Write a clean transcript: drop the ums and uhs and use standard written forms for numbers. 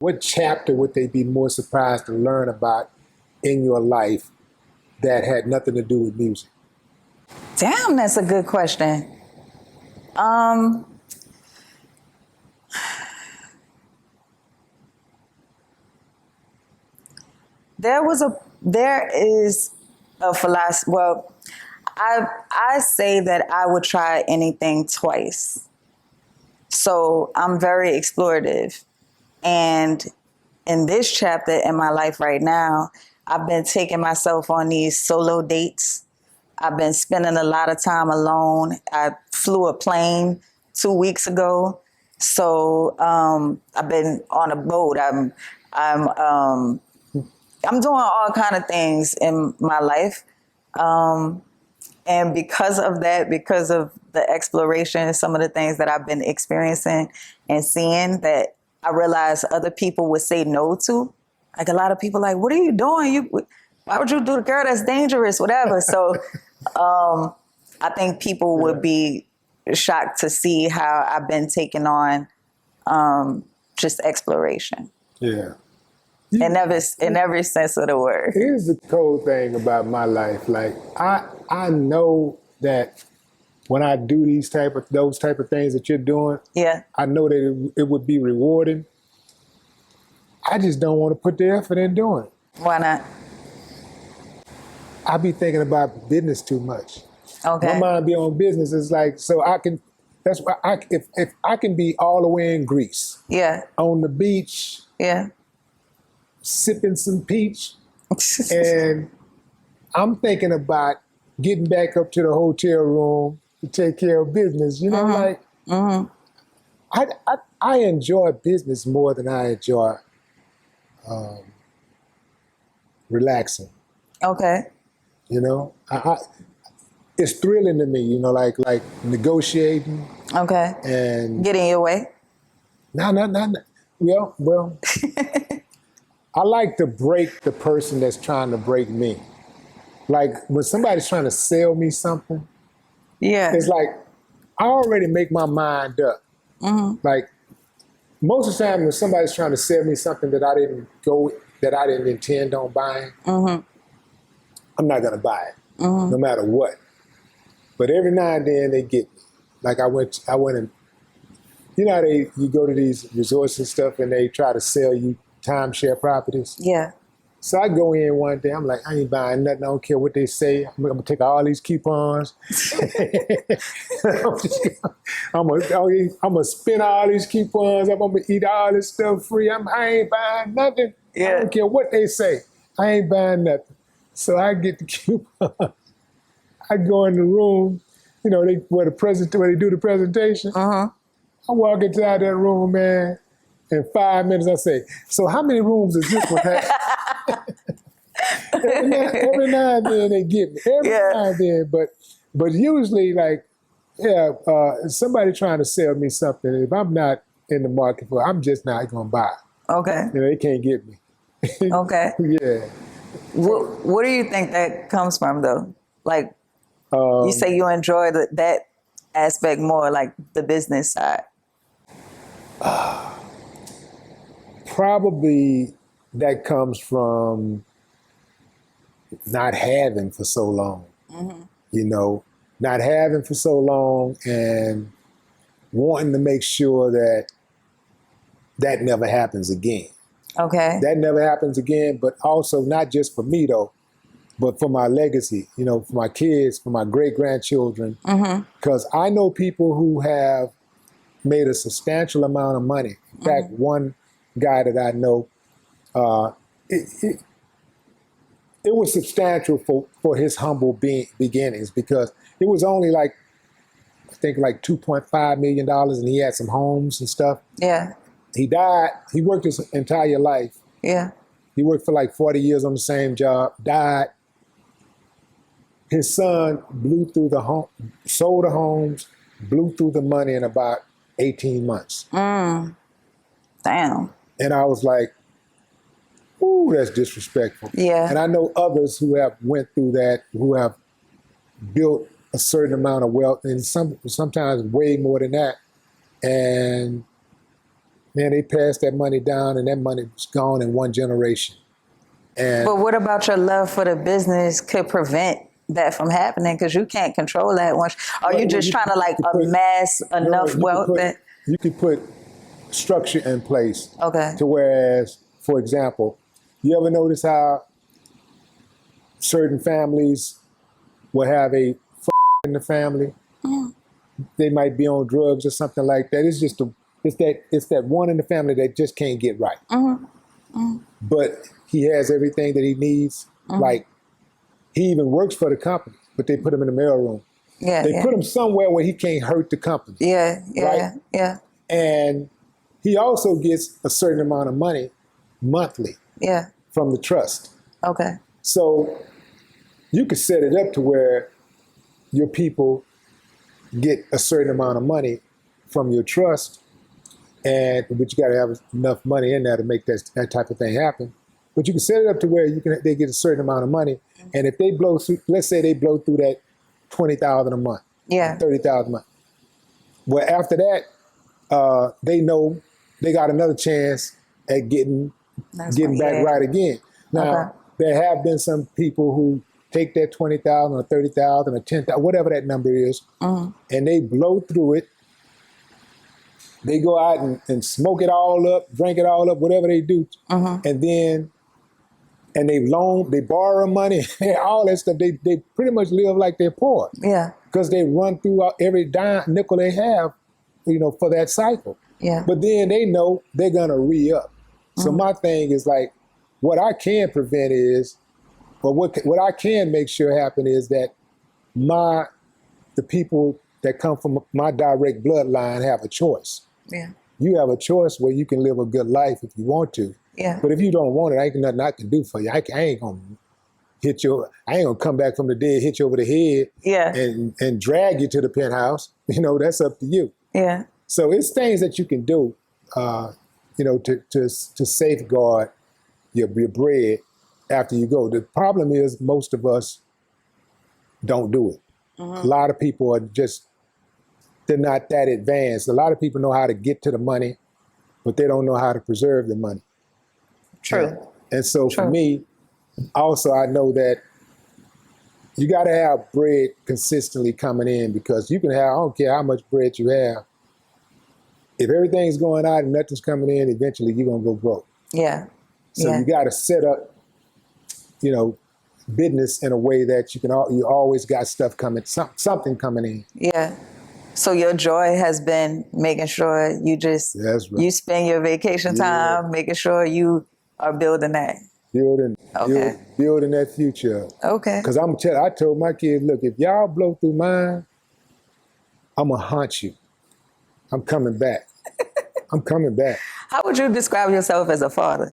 What chapter would they be more surprised to learn about in your life that had nothing to do with music? Damn, that's a good question. Um, there is a philosophy. Well, I say that I would try anything twice. So I'm very explorative. And in this chapter in my life right now, I've been taking myself on these solo dates. I've been spending a lot of time alone. I flew a plane 2 weeks ago. So I've been on a boat. I'm I'm doing all kind of things in my life. And because of that, because of the exploration, some of the things that I've been experiencing and seeing that I realize other people would say no to. Like a lot of people like, what are you doing? Why would you do the girl that's dangerous, whatever? So I think people would be shocked to see how I've been taking on just exploration. Yeah. In every sense of the word. Here's the cool thing about my life. Like I know that when I do those type of things that you're doing, Yeah. I know that it would be rewarding. I just don't want to put the effort in doing it. Why not? I be thinking about business too much. Okay. My mind be on business. It's like, so I can, that's why if I can be all the way in Greece, Yeah. on the beach, Yeah. sipping some peach, and I'm thinking about getting back up to the hotel room to take care of business. You know, like I enjoy business more than I enjoy relaxing. Okay. You know, it's thrilling to me. You know, like negotiating Okay. and Get in your way. no. Well. I like to break the person that's trying to break me. Like when somebody's trying to sell me something, Yeah. it's like I already make my mind up. Like most of the time when somebody's trying to sell me something that I didn't intend on buying, I'm not gonna buy it, no matter what. But every now and then they get me. Like I went and you know how you go to these resorts and stuff and they try to sell you timeshare properties. Yeah. So I go in one day, I'm like, I ain't buying nothing. I don't care what they say. I'm gonna take all these coupons. I'm gonna spend all these coupons. I'm gonna eat all this stuff free. I ain't buying nothing. Yeah. I don't care what they say. I ain't buying nothing. So I get the coupon. I go in the room, you know, where they do the presentation. I walk inside that room, man. In 5 minutes, I say, so how many rooms does this one have? every now and then they get me. Every now and then, but usually, like, somebody trying to sell me something. If I'm not in the market for it, I'm just not gonna buy it. Okay. You know, they can't get me. Okay. Yeah. What do you think that comes from, though? Like, you say you enjoy that aspect more, like the business side. Probably that comes from not having for so long. You know, not having for so long and wanting to make sure that never happens again. Okay. That never happens again, but also not just for me though, but for my legacy, you know, for my kids, for my great-grandchildren. Because I know people who have made a substantial amount of money. In fact, one guy that I know, it was substantial for his humble beginnings because it was only like, I think like $2.5 million and he had some homes and stuff. Yeah. He died, he worked his entire life. Yeah. He worked for like 40 years on the same job, died. His son blew through the home, sold the homes, blew through the money in about 18 months. Damn. And I was like, ooh, that's disrespectful. Yeah. And I know others who have went through that, who have built a certain amount of wealth and sometimes way more than that. And man, they passed that money down, and that money was gone in one generation. And But what about your love for the business could prevent that from happening? Because you can't control that once. Are you just trying to like amass enough wealth that you could put structure in place? Okay. To whereas, for example, you ever notice how certain families will have a in the family? They might be on drugs or something like that. It's that one in the family that just can't get right. But he has everything that he needs. Like, he even works for the company, but they put him in the mailroom. They put him somewhere where he can't hurt the company. Yeah. And he also gets a certain amount of money monthly from the trust. Okay. So you could set it up to where your people get a certain amount of money from your trust, but you got to have enough money in there to make that type of thing happen. But you can set it up to where they get a certain amount of money, and if they blow through, let's say they blow through that $20,000 a month, $30,000 a month. Well, after that, they know they got another chance at getting back right again. Now, there have been some people who take that 20,000 or 30,000 or 10,000, whatever that number is, and they blow through it. They go out and smoke it all up, drink it all up, whatever they do, and then they borrow money, all that stuff. They pretty much live like they're poor. Yeah. Because they run through every dime nickel they have, for that cycle. Yeah. But then they know they're gonna re-up. So my thing is like, what I can prevent is, or what I can make sure happen is that the people that come from my direct bloodline have a choice. Yeah. You have a choice where you can live a good life if you want to. Yeah. But if you don't want it, ain't nothing I can do for you. I ain't gonna come back from the dead, hit you over the head, and drag you to the penthouse. That's up to you. Yeah. So it's things that you can do, to safeguard your bread after you go. The problem is most of us don't do it. A lot of people they're not that advanced. A lot of people know how to get to the money, but they don't know how to preserve the money. True. And so for me, also I know that you got to have bread consistently coming in, because you can have, I don't care how much bread you have, if everything's going out and nothing's coming in, eventually you're going to go broke. Yeah. So you got to set up, business in a way that you always got stuff coming, something coming in. Yeah. So your joy has been making sure you you spend your vacation time making sure you are building that. Building that future. Okay. Because I told my kids, look, if y'all blow through mine, I'm going to haunt you. I'm coming back. I'm coming back. How would you describe yourself as a father?